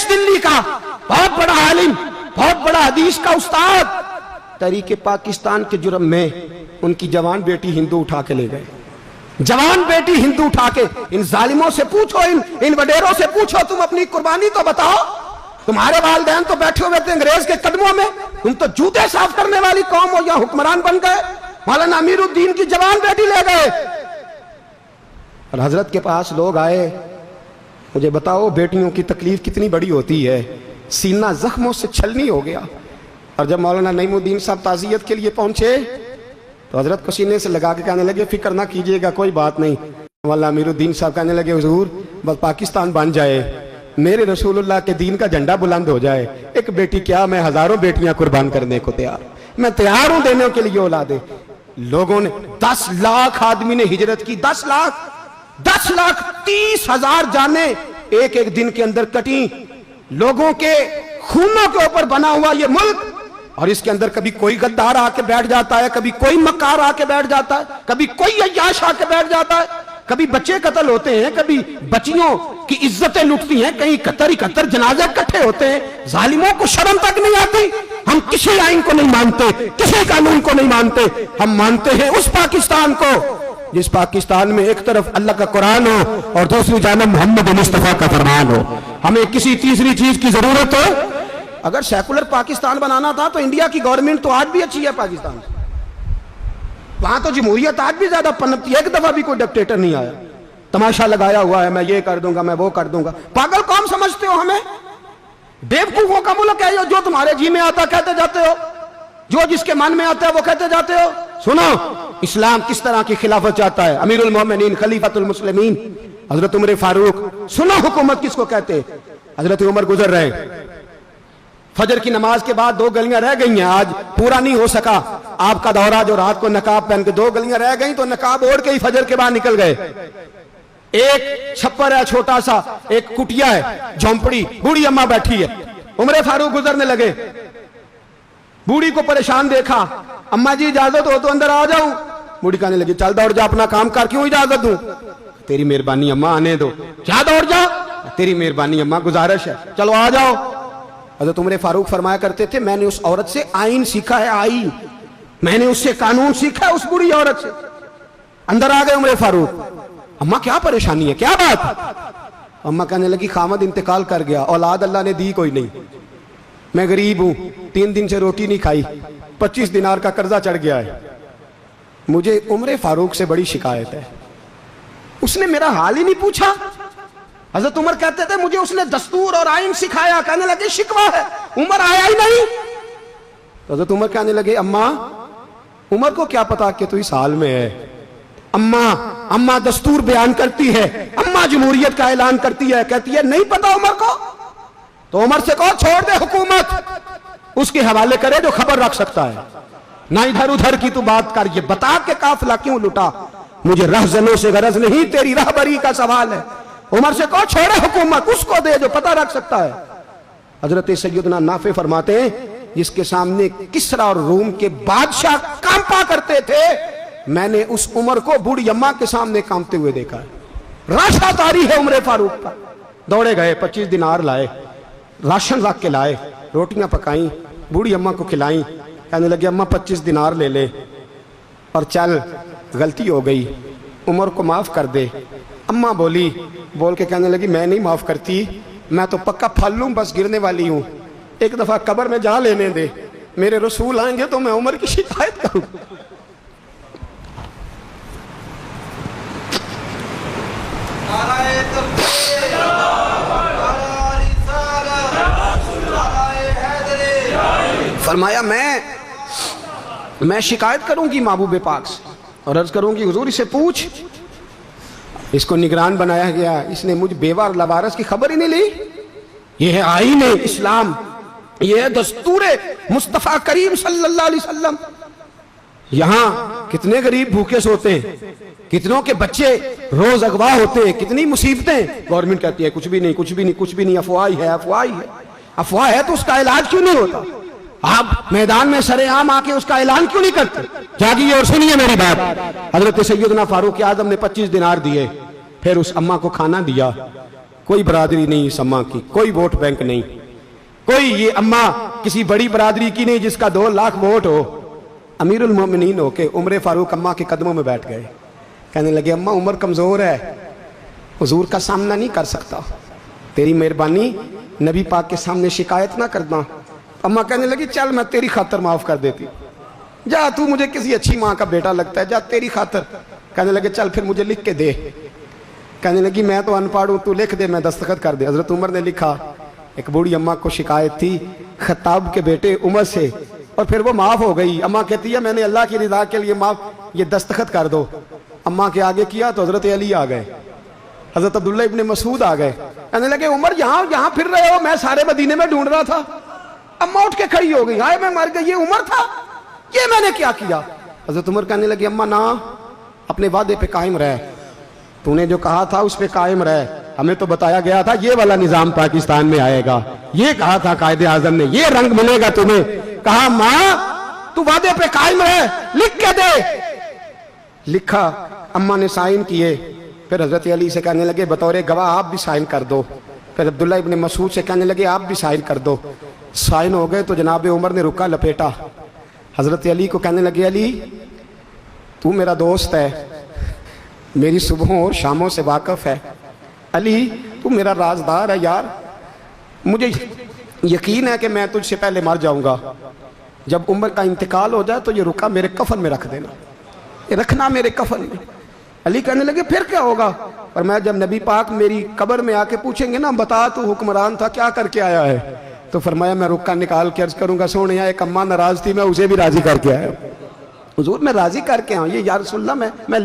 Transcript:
देश दिल्ली का बहुत बड़ा आलिम, बहुत बड़ा हदीस का उस्ताद, तहरीके पाकिस्तान के जुर्म में उनकी जवान बेटी हिंदू उठा के ले गए। जवान बेटी हिंदू उठा के, इन जालिमों से पूछो, इन वडेरों से पूछो, तुम अपनी कुर्बानी तो बताओ। तुम्हारे वालिदैन तो बैठे हुए थे अंग्रेज के कदमों में, तुम तो जूते साफ करने वाली कौम हो, या हुक्मरान बन गए। मौलाना अमीरुद्दीन की जवान बेटी ले गए। और हजरत के पास लोग आए, मुझे बताओ बेटियों की तकलीफ कितनी बड़ी होती है। सीना जख्मों से छलनी हो गया। और जब मौलाना नईमुद्दीन साहब ताज़ियत के लिए पहुंचे तो हजरत को सीने से लगा के कहने लगे, फिक्र ना कीजिएगा, कोई बात नहीं। मौलाना अमीरुद्दीन साहब कहने लगे, हुजूर बस पाकिस्तान बन जाए, मेरे रसूलुल्लाह के दीन का झंडा बुलंद हो जाए, एक बेटी क्या, मैं हजारों बेटियां कुर्बान करने को तैयार, मैं तैयार हूं देने के लिए औलादे। लोगों ने 10 लाख आदमी ने हिजरत की, 10 लाख 30,000 जाने एक एक दिन के अंदर कटी। लोगों के खूनों के ऊपर बना हुआ ये मुल्क, और इसके अंदर कभी कोई गद्दार आके बैठ जाता है, कभी कोई मक्कार आके बैठ जाता है, कभी कोई अय्याश आके बैठ जाता है, कभी बच्चे कत्ल होते हैं, कभी बच्चियों की इज्जतें लुटती हैं, कहीं 71 जनाजे इकट्ठे होते हैं। जालिमों को शर्म तक नहीं आती। हम किसी आइन को नहीं मानते, किसी कानून को नहीं मानते, हम मानते हैं उस पाकिस्तान को जिस पाकिस्तान में एक तरफ अल्लाह का कुरान हो और दूसरी जानब मोहम्मद मुस्तफा का फरमान हो। हमें किसी तीसरी चीज की जरूरत हो। अगर सेकुलर पाकिस्तान बनाना था तो इंडिया की गवर्नमेंट तो आज भी अच्छी है पाकिस्तान से, वहां तो जमहूरियत आज भी ज्यादा पनपती है। एक दफा भी कोई डिक्टेटर नहीं आया, तमाशा लगाया हुआ है, मैं ये कर दूंगा, मैं वो कर दूंगा। पागल कौन समझते हो हमें? बेवकूफों का मुल्क है जो तुम्हारे जी में आता कहते जाते हो, जो जिसके मन में आता है वो कहते जाते हो। सुनो, इस्लाम किस तरह की खिलाफत चाहता है। अमीरुल मोमिनीन खलीफतुल मुस्लिमीन हजरत उमर फारूक। सुनो हुकूमत किसको कहते हैं। हजरत उमर गुजर रहे, फजर की नमाज के बाद 2 गलियां रह गई हैं, आज पूरा नहीं हो सका आपका दौरा, जो रात को नकाब पहन के 2 गलियां रह गई तो नकाब ओढ़ के ही फजर के बाद निकल गए। एक छप्पर है छोटा सा, एक कुटिया है, झोंपड़ी, बूढ़ी अम्मा बैठी है। उमर फारूक गुजरने लगे, बूढ़ी को परेशान देखा, अम्मा जी इजाजत हो तो अंदर आ जाऊं। बूढ़ी कहने लगी, चल दौड़ जा, अपना काम कर, क्यों इजाजत दूं? तेरी मेहरबानी अम्मा, आने दो। क्या दौड़ जा? तेरी मेहरबानी अम्मा, गुजारिश है, चलो आ जाओ। हज़रत उमर फारूक फरमाया करते थे, मैंने उस औरत से आइन सीखा है, आइन, मैंने उससे कानून सीखा है, उस बूढ़ी औरत से। अंदर आ गए उमर फारूक, अम्मा क्या परेशानी है, क्या बात? अम्मा कहने लगी, खामद इंतकाल कर गया, औलाद अल्लाह ने दी कोई नहीं, मैं गरीब हूं, 3 दिन से रोटी नहीं खाई, 25 दिनार का कर्जा चढ़ गया है, मुझे उमर फारूक से बड़ी शिकायत है। उसने मेरा हाल ही नहीं पूछा। हजरत उमर कहते थे, मुझे उसने दस्तूर और आइन सिखाया। कहने लगे, शिकवा है, उमर आया ही नहीं। तो हजरत उमर कहने लगे, अम्मा, उमर को क्या पता कि तू इस हाल में है। अम्मा दस्तूर बयान करती है, अम्मा जमहूरियत का ऐलान करती है, कहती है नहीं पता उमर को। तो उमर से कहो छोड़ दे हुकूमत, उसके हवाले करे जो खबर रख सकता है, ना इधर उधर की तू बात कर। ये बता के काफिला क्यों लुटा, मुझे रहजनों से गरज नहीं, तेरी रहबरी का सवाल है। उमर से कहो छोड़े हुकूमत, उसको दे जो पता रख सकता है। हजरत सैयदना नाफे फरमाते हैं, जिसके सामने किसरा और रूम के बादशाह कांपा करते थे, मैंने उस उमर को बूढ़ी अम्मा के सामने कांपते हुए देखा है। राशा तारी है उमर फारूक का। दौड़े गए, 25 दिनार लाए, राशन रख के लाए, रोटियां पकाई, बूढ़ी अम्मा को खिलाई। कहने लगे, अम्मा 25 दिनार ले ले और चल, गलती हो गई, उमर को माफ कर दे। अम्मा बोल के कहने लगी, मैं नहीं माफ करती, मैं तो पक्का फल लूं, बस गिरने वाली हूं, एक दफा कब्र में जा लेने दे, मेरे रसूल आएंगे तो मैं उमर की शिकायत करूं। फरमाया, मैं शिकायत करूंगी महबूब पाक से और अर्ज करूंगी, हुजूर इसे पूछ, इसको निगरान बनाया गया, इसने मुझ बेवा और लवारस की खबर ही नहीं ली। ये है आईन इस्लाम, ये है दस्तूर मुस्तफा करीम सल्लल्लाहु अलैहि वसल्लम। यहां कितने गरीब भूखे सोते हैं, कितनों के बच्चे रोज अगवा होते हैं, कितनी मुसीबतें। गवर्नमेंट कहती है कुछ भी नहीं, कुछ भी नहीं, कुछ भी नहीं, अफवाह ही है, अफवाह ही है। अफवाह है तो उसका इलाज क्यों नहीं होता? आप मैदान में सरेआम आके उसका ऐलान क्यों नहीं करते? जागिए और सुनिए मेरी बात। हजरत सैयदना फारूक आजम ने 25 दिनार दिए, फिर उस अम्मा को खाना दिया, کوئی برادری نہیں اس اماں کی, کوئی ووٹ بینک نہیں, کوئی یہ اماں کسی بڑی برادری کی نہیں جس کا 2 لاکھ ووٹ ہو. امیر المومنین ہو کے عمر فاروق اماں کے قدموں میں بیٹھ گئے, کہنے لگے اماں عمر کمزور ہے, حضور کا سامنا نہیں کر سکتا, تیری مہربانی نبی پاک کے سامنے شکایت نہ کرنا. اماں کہنے لگی چل میں تیری خاطر معاف کر دیتی, جا تو مجھے کسی اچھی ماں کا بیٹا لگتا ہے, جا تیری خاطر. کہنے لگے چل پھر مجھے لکھ کے دے. کہنے لگی میں تو ان پڑھ ہوں, تو لکھ دے, میں دستخط کر دے. حضرت عمر نے لکھا. ایک بوڑھی اماں کو شکایت تھی خطاب کے بیٹے عمر سے, اور پھر وہ معاف ہو گئی. اماں کہتی ہے میں نے اللہ کی رضا کے لیے معاف, یہ دستخط کر دو. اماں کے آگے کیا تو حضرت علی آ گئے, حضرت عبداللہ ابن مسعود آ گئے. کہنے لگے عمر یہاں پھر رہے ہو, میں سارے مدینے میں ڈھونڈ رہا تھا. اماں اٹھ کے کھڑی ہو گئی, ہائے میں مر گئی, یہ عمر تھا, یہ میں نے کیا کیا. حضرت عمر کہنے لگے اماں نہ, اپنے وعدے پہ قائم رہ, تو نے جو کہا تھا اس پہ قائم رہ. ہمیں تو بتایا گیا تھا یہ والا نظام پاکستان میں آئے گا, یہ کہا تھا قائد اعظم نے, یہ رنگ ملے گا تمہیں. کہا ماں تو وعدے پہ قائم رہ, لکھ کے دے. لکھا, اماں نے سائن کیے. پھر حضرت علی سے کہنے لگے بطور گواہ آپ بھی سائن کر دو. پھر عبداللہ ابن مسعود سے کہنے لگے آپ بھی سائن کر دو. سائن ہو گئے تو جناب عمر نے رکا لپیٹا. حضرت علی کو کہنے لگے علی تو میرا دوست ہے, میری صبحوں اور شاموں سے واقف ہے. علی تو میرا رازدار ہے یار, مجھے یقین ہے کہ میں تجھ سے پہلے مر جاؤں گا. جب عمر کا انتقال ہو جائے تو یہ رکا میرے کفن میں رکھ دینا, یہ رکھنا میرے کفن میں. علی کہنے لگے پھر کیا ہوگا؟ اور میں جب نبی پاک میری قبر میں آ کے پوچھیں گے نا بتا تو حکمران تھا کیا کر کے آیا ہے, تو فرمایا میں رکا نکال کے عرض کروں گا سونے ایک اماں ناراض تھی میں اسے بھی راضی کر کے آیا. حضور میں راضی کر کے آؤں, یہ یا رسول اللہ میں